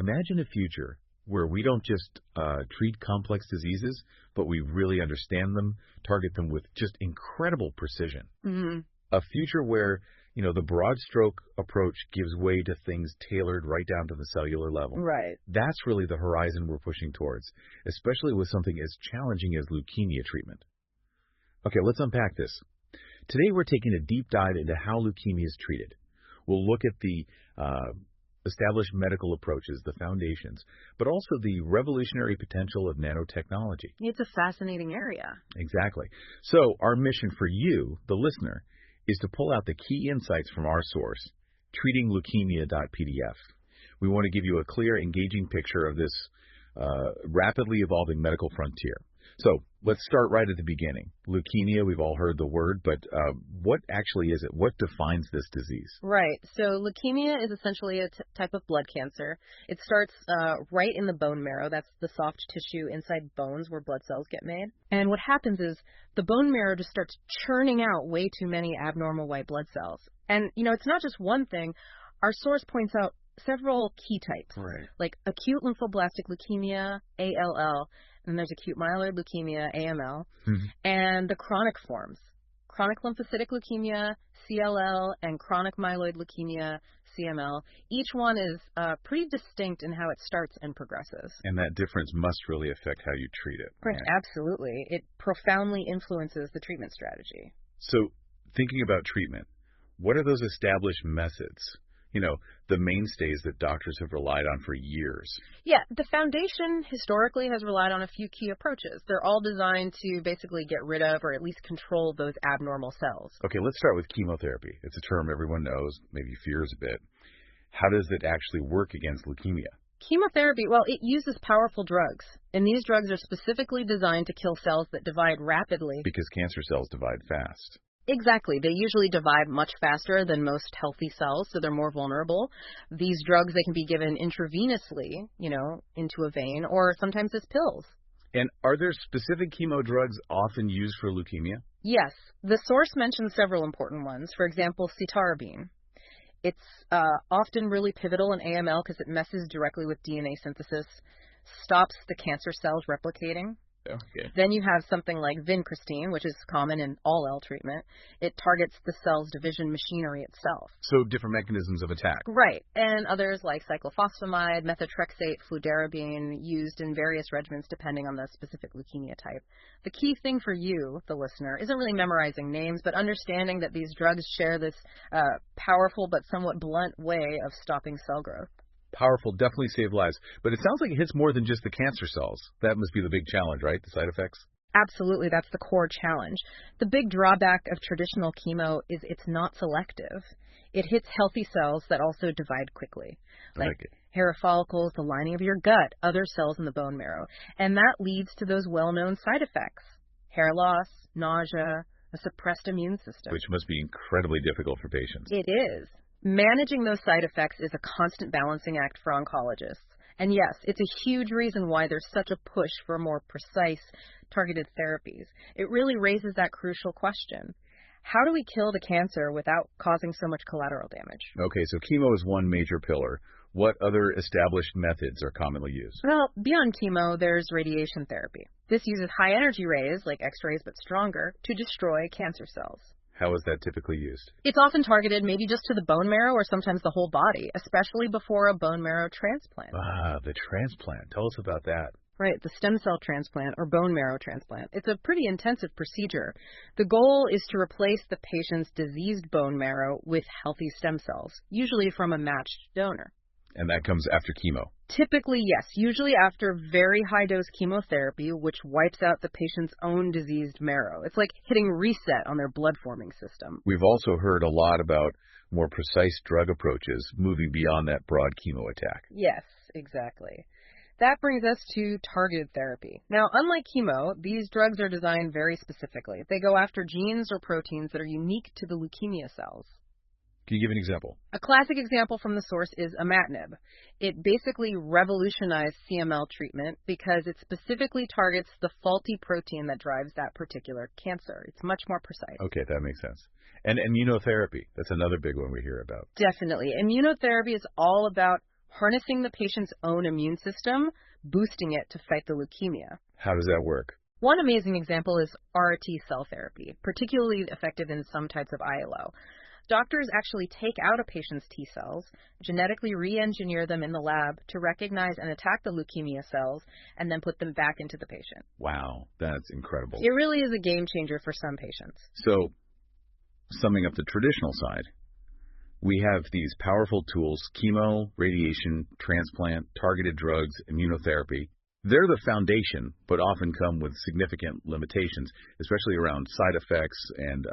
Imagine a future where we don't just treat complex diseases, but we really understand them, target them with just incredible precision. Mm-hmm. A future where, the broad stroke approach gives way to things tailored right down to the cellular level. Right. That's really the horizon we're pushing towards, especially with something as challenging as leukemia treatment. Okay, let's unpack this. Today we're taking a deep dive into how leukemia is treated. We'll look at the established medical approaches, the foundations, but also the revolutionary potential of nanotechnology. It's a fascinating area. Exactly. So our mission for you, the listener, is to pull out the key insights from our source, treatingleukemia.pdf. We want to give you a clear, engaging picture of this rapidly evolving medical frontier. So let's start right at the beginning. Leukemia, we've all heard the word, but what actually is it? What defines this disease? Right. So leukemia is essentially a type of blood cancer. It starts right in the bone marrow. That's the soft tissue inside bones where blood cells get made. And what happens is the bone marrow just starts churning out way too many abnormal white blood cells. And, it's not just one thing. Our source points out several key types, right, like acute lymphoblastic leukemia, ALL, and there's acute myeloid leukemia, AML, and the chronic forms, chronic lymphocytic leukemia, CLL, and chronic myeloid leukemia, CML. Each one is pretty distinct in how it starts and progresses. And that difference must really affect how you treat it. Right, absolutely. It profoundly influences the treatment strategy. So thinking about treatment, what are those established methods? The mainstays that doctors have relied on for years. Yeah, the foundation historically has relied on a few key approaches. They're all designed to basically get rid of or at least control those abnormal cells. Okay, let's start with chemotherapy. It's a term everyone knows, maybe fears a bit. How does it actually work against leukemia? Chemotherapy, well, it uses powerful drugs. And these drugs are specifically designed to kill cells that divide rapidly. Because cancer cells divide fast. Exactly. They usually divide much faster than most healthy cells, so they're more vulnerable. These drugs, they can be given intravenously, into a vein, or sometimes as pills. And are there specific chemo drugs often used for leukemia? Yes. The source mentions several important ones. For example, Cytarabine. It's often really pivotal in AML because it messes directly with DNA synthesis, stops the cancer cells replicating. Okay. Then you have something like Vincristine, which is common in all L treatment. It targets the cell's division machinery itself. So different mechanisms of attack. Right. And others like Cyclophosphamide, Methotrexate, Fludarabine, used in various regimens depending on the specific leukemia type. The key thing for you, the listener, isn't really memorizing names, but understanding that these drugs share this powerful but somewhat blunt way of stopping cell growth. Powerful, definitely save lives. But it sounds like it hits more than just the cancer cells. That must be the big challenge, right? The side effects? Absolutely. That's the core challenge. The big drawback of traditional chemo is it's not selective. It hits healthy cells that also divide quickly, like hair follicles, the lining of your gut, other cells in the bone marrow. And that leads to those well-known side effects: hair loss, nausea, a suppressed immune system. Which must be incredibly difficult for patients. It is. Managing those side effects is a constant balancing act for oncologists. And yes, it's a huge reason why there's such a push for more precise, targeted therapies. It really raises that crucial question: how do we kill the cancer without causing so much collateral damage? Okay, so chemo is one major pillar. What other established methods are commonly used? Well, beyond chemo, there's radiation therapy. This uses high-energy rays, like X-rays but stronger, to destroy cancer cells. How is that typically used? It's often targeted maybe just to the bone marrow or sometimes the whole body, especially before a bone marrow transplant. Ah, the transplant. Tell us about that. Right, the stem cell transplant or bone marrow transplant. It's a pretty intensive procedure. The goal is to replace the patient's diseased bone marrow with healthy stem cells, usually from a matched donor. And that comes after chemo? Typically, yes. Usually after very high-dose chemotherapy, which wipes out the patient's own diseased marrow. It's like hitting reset on their blood-forming system. We've also heard a lot about more precise drug approaches moving beyond that broad chemo attack. Yes, exactly. That brings us to targeted therapy. Now, unlike chemo, these drugs are designed very specifically. They go after genes or proteins that are unique to the leukemia cells. Can you give an example? A classic example from the source is imatinib. It basically revolutionized CML treatment because it specifically targets the faulty protein that drives that particular cancer. It's much more precise. Okay, that makes sense. And immunotherapy, that's another big one we hear about. Definitely. Immunotherapy is all about harnessing the patient's own immune system, boosting it to fight the leukemia. How does that work? One amazing example is RT cell therapy, particularly effective in some types of ILO. Doctors actually take out a patient's T cells, genetically re-engineer them in the lab to recognize and attack the leukemia cells, and then put them back into the patient. Wow, that's incredible. It really is a game changer for some patients. So, summing up the traditional side, we have these powerful tools: chemo, radiation, transplant, targeted drugs, immunotherapy. They're the foundation, but often come with significant limitations, especially around side effects and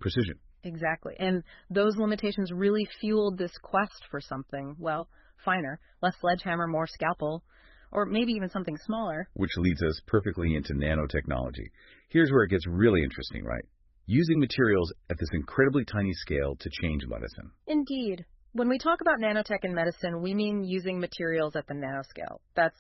precision. Exactly. And those limitations really fueled this quest for something, well, finer, less sledgehammer, more scalpel, or maybe even something smaller. Which leads us perfectly into nanotechnology. Here's where it gets really interesting, right? Using materials at this incredibly tiny scale to change medicine. Indeed. When we talk about nanotech in medicine, we mean using materials at the nanoscale. That's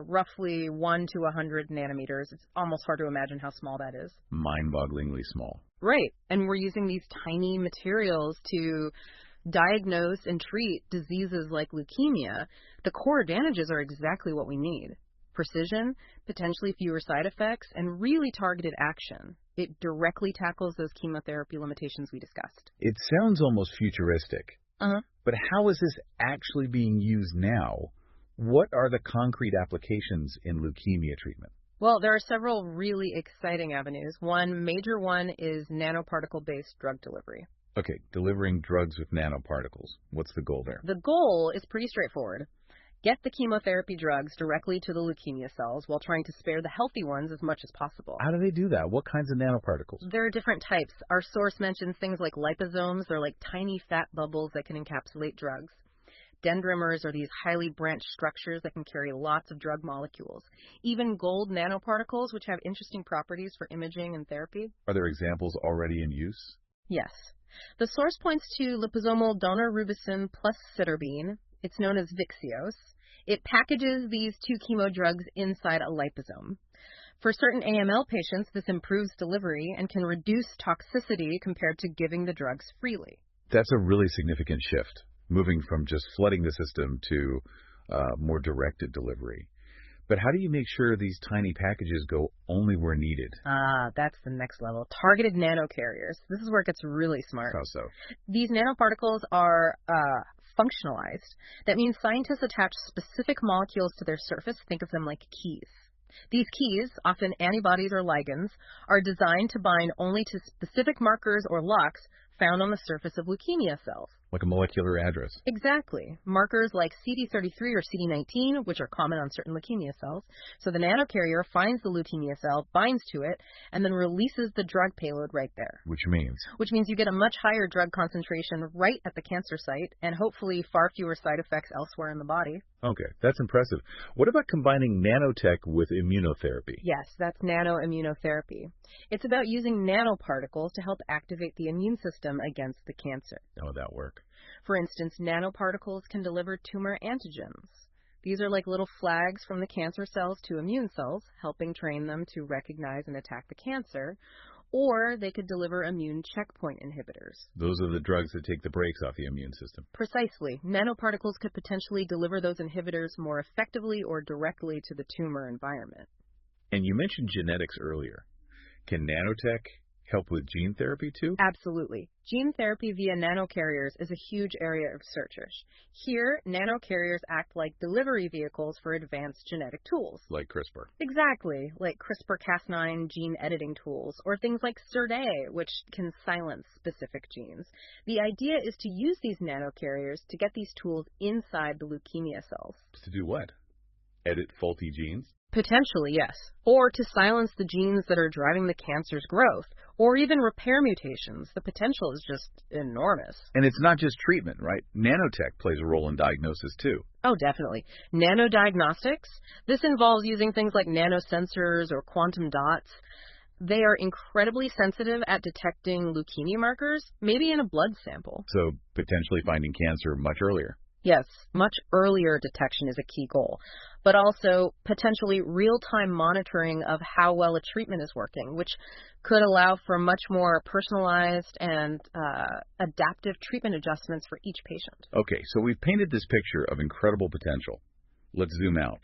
roughly 1 to 100 nanometers. It's almost hard to imagine how small that is. Mind-bogglingly small. Right. And we're using these tiny materials to diagnose and treat diseases like leukemia. The core advantages are exactly what we need: precision, potentially fewer side effects, and really targeted action. It directly tackles those chemotherapy limitations we discussed. It sounds almost futuristic. Uh-huh. But how is this actually being used now? What are the concrete applications in leukemia treatment? Well, there are several really exciting avenues. One major one is nanoparticle-based drug delivery. Okay, delivering drugs with nanoparticles. What's the goal there? The goal is pretty straightforward. Get the chemotherapy drugs directly to the leukemia cells while trying to spare the healthy ones as much as possible. How do they do that? What kinds of nanoparticles? There are different types. Our source mentions things like liposomes. They're like tiny fat bubbles that can encapsulate drugs. Dendrimers are these highly branched structures that can carry lots of drug molecules. Even gold nanoparticles, which have interesting properties for imaging and therapy. Are there examples already in use? Yes. The source points to liposomal Daunorubicin plus Cytarabine. It's known as Vyxeos. It packages these two chemo drugs inside a liposome. For certain AML patients, this improves delivery and can reduce toxicity compared to giving the drugs freely. That's a really significant shift, moving from just flooding the system to more directed delivery. But how do you make sure these tiny packages go only where needed? That's the next level. Targeted nanocarriers. This is where it gets really smart. How so? These nanoparticles are functionalized. That means scientists attach specific molecules to their surface. Think of them like keys. These keys, often antibodies or ligands, are designed to bind only to specific markers or locks found on the surface of leukemia cells. Like a molecular address. Exactly. Markers like CD33 or CD19, which are common on certain leukemia cells. So the nanocarrier finds the leukemia cell, binds to it, and then releases the drug payload right there. Which means? Which means you get a much higher drug concentration right at the cancer site, and hopefully far fewer side effects elsewhere in the body. Okay, that's impressive. What about combining nanotech with immunotherapy? Yes, that's nanoimmunotherapy. It's about using nanoparticles to help activate the immune system against the cancer. How would that work? For instance, nanoparticles can deliver tumor antigens. These are like little flags from the cancer cells to immune cells, helping train them to recognize and attack the cancer. Or they could deliver immune checkpoint inhibitors. Those are the drugs that take the brakes off the immune system. Precisely. Nanoparticles could potentially deliver those inhibitors more effectively or directly to the tumor environment. And you mentioned genetics earlier. Can nanotech help with gene therapy too? Absolutely. Gene therapy via nanocarriers is a huge area of research. Here, nanocarriers act like delivery vehicles for advanced genetic tools. Like CRISPR. Exactly, like CRISPR-Cas9 gene editing tools, or things like SIRT-A, which can silence specific genes. The idea is to use these nanocarriers to get these tools inside the leukemia cells. To do what? Edit faulty genes? Potentially, yes. Or to silence the genes that are driving the cancer's growth, or even repair mutations. The potential is just enormous. And it's not just treatment, right? Nanotech plays a role in diagnosis too. Oh, definitely. Nanodiagnostics. This involves using things like nanosensors or quantum dots. They are incredibly sensitive at detecting leukemia markers, maybe in a blood sample. So potentially finding cancer much earlier. Yes, much earlier detection is a key goal, but also potentially real-time monitoring of how well a treatment is working, which could allow for much more personalized and adaptive treatment adjustments for each patient. Okay, so we've painted this picture of incredible potential. Let's zoom out.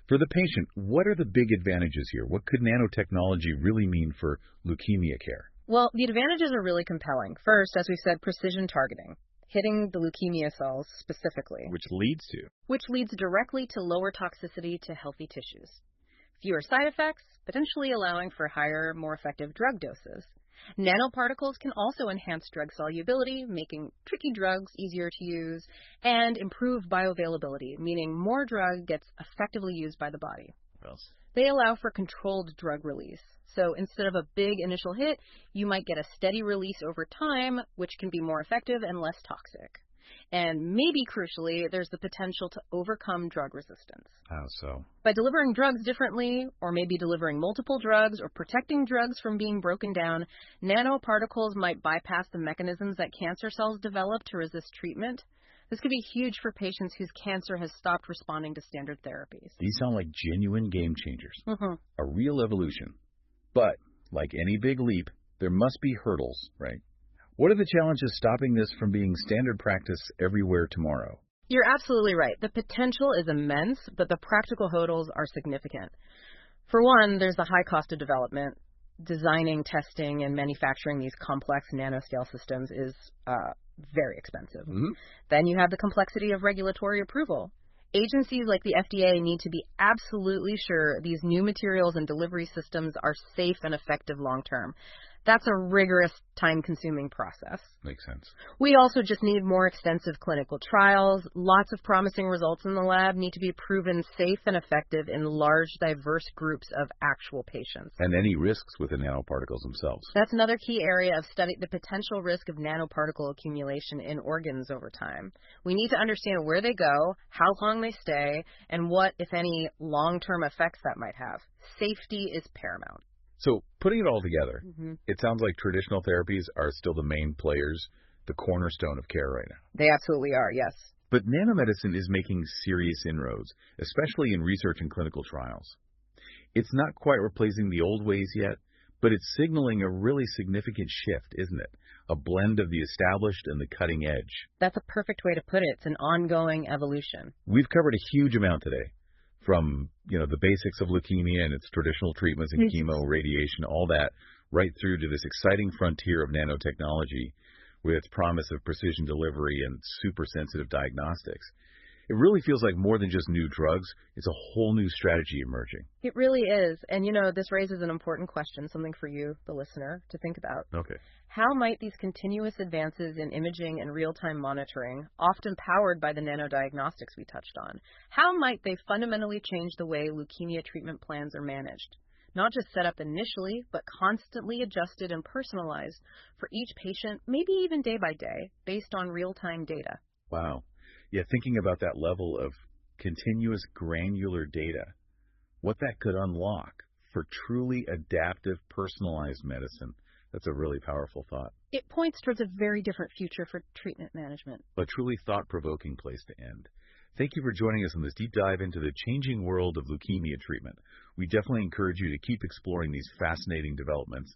For the patient, what are the big advantages here? What could nanotechnology really mean for leukemia care? Well, the advantages are really compelling. First, as we said, precision targeting, hitting the leukemia cells specifically. Which leads directly to lower toxicity to healthy tissues. Fewer side effects, potentially allowing for higher, more effective drug doses. Nanoparticles can also enhance drug solubility, making tricky drugs easier to use, and improve bioavailability, meaning more drug gets effectively used by the body. They allow for controlled drug release. So instead of a big initial hit, you might get a steady release over time, which can be more effective and less toxic. And maybe crucially, there's the potential to overcome drug resistance. How so? By delivering drugs differently, or maybe delivering multiple drugs, or protecting drugs from being broken down, nanoparticles might bypass the mechanisms that cancer cells develop to resist treatment. This could be huge for patients whose cancer has stopped responding to standard therapies. These sound like genuine game changers. A real evolution. But, like any big leap, there must be hurdles, right? What are the challenges stopping this from being standard practice everywhere tomorrow? You're absolutely right. The potential is immense, but the practical hurdles are significant. For one, there's the high cost of development. Designing, testing, and manufacturing these complex nanoscale systems is very expensive. Then you have the complexity of regulatory approval. Agencies like the FDA need to be absolutely sure these new materials and delivery systems are safe and effective long term. That's a rigorous, time-consuming process. Makes sense. We also just need more extensive clinical trials. Lots of promising results in the lab need to be proven safe and effective in large, diverse groups of actual patients. And any risks with the nanoparticles themselves? That's another key area of study, the potential risk of nanoparticle accumulation in organs over time. We need to understand where they go, how long they stay, and what, if any, long-term effects that might have. Safety is paramount. So, putting it all together, it sounds like traditional therapies are still the main players, the cornerstone of care right now. They absolutely are, yes. But nanomedicine is making serious inroads, especially in research and clinical trials. It's not quite replacing the old ways yet, but it's signaling a really significant shift, isn't it? A blend of the established and the cutting edge. That's a perfect way to put it. It's an ongoing evolution. We've covered a huge amount today. From, the basics of leukemia and its traditional treatments and chemo, radiation, all that, right through to this exciting frontier of nanotechnology with its promise of precision delivery and super sensitive diagnostics. It really feels like more than just new drugs. It's a whole new strategy emerging. It really is. And, this raises an important question, something for you, the listener, to think about. Okay. How might these continuous advances in imaging and real-time monitoring, often powered by the nanodiagnostics we touched on, how might they fundamentally change the way leukemia treatment plans are managed? Not just set up initially, but constantly adjusted and personalized for each patient, maybe even day by day, based on real-time data. Wow. Yeah, thinking about that level of continuous granular data, what that could unlock for truly adaptive, personalized medicine, that's a really powerful thought. It points towards a very different future for treatment management. A truly thought-provoking place to end. Thank you for joining us on this deep dive into the changing world of leukemia treatment. We definitely encourage you to keep exploring these fascinating developments